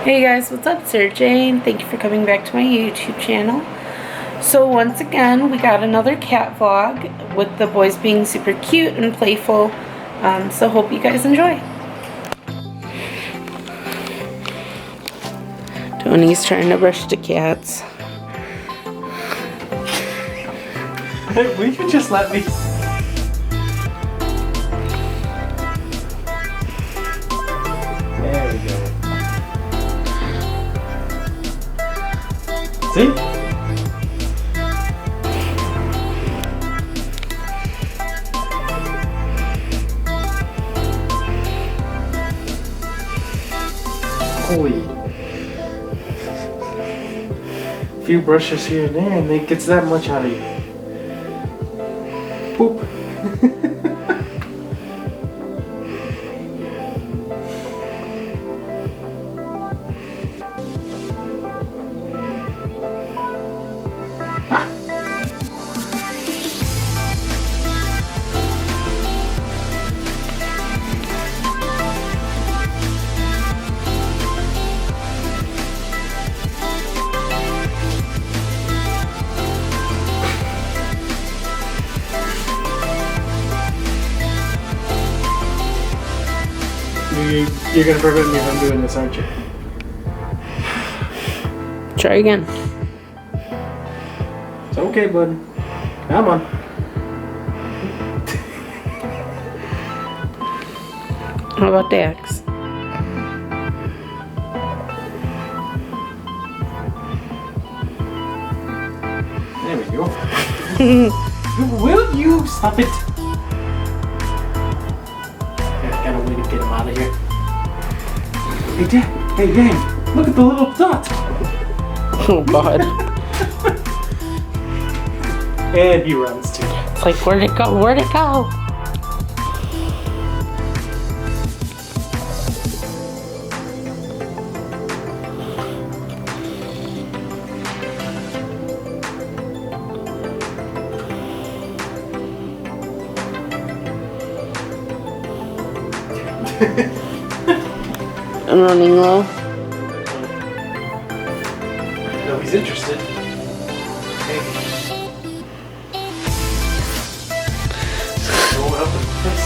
Hey guys, what's up? Sarah Jane. Thank you for coming back to my YouTube channel. So once again, we got another cat vlog with the boys being super cute and playful. So hope you guys enjoy. Tony's trying to brush the cats. Hey, will you just let me? There we go. See? Holy. A few brushes here and there and it gets that much out of you. Boop. You're gonna prevent me from doing this, aren't you? Try again. It's okay, bud. Come on. How about Dax? There we go. Will you stop it? Got a way to get him out of here. Hey, Dad. Hey, gang. Look at the little dot. Oh God. And he runs too. It's like, where'd it go? Where'd it go? I'm running low. No, he's interested. Hey. Go up with this.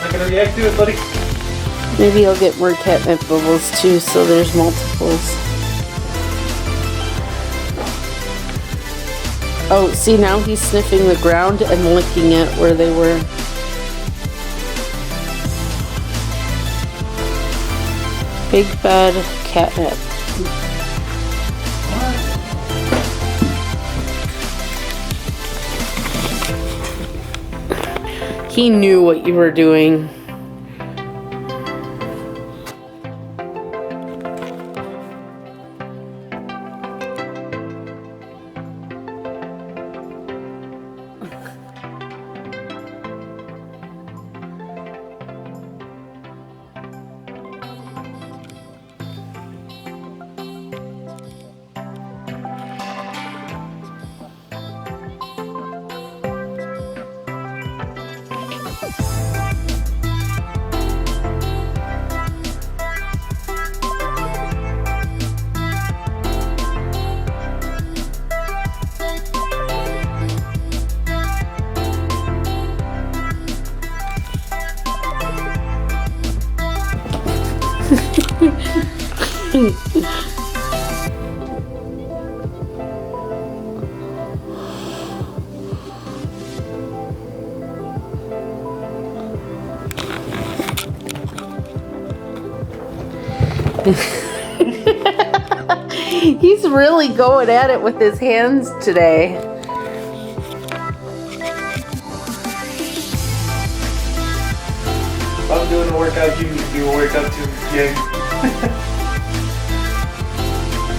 Not gonna react to it, buddy. Maybe I'll get more catnip bubbles too, so there's multiples. Oh, see, now he's sniffing the ground and licking it where they were. Big bad catnip. He knew what you were doing. He's really going at it with his hands today. If I'm doing a workout, you need to do a workout too, gang.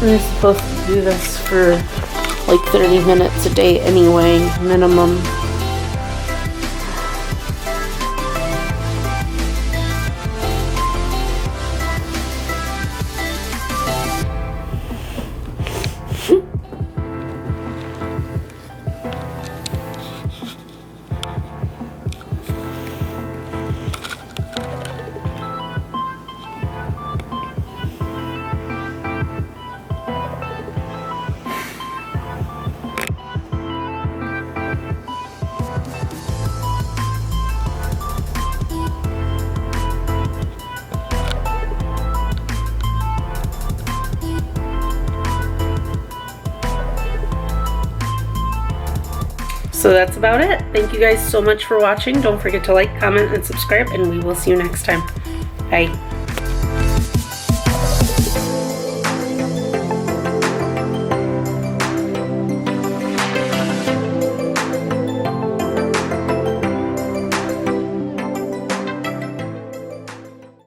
We're supposed to do this for like 30 minutes a day anyway, minimum. So that's about it. Thank you guys so much for watching. Don't forget to like, comment, and subscribe, and we will see you next time. Bye.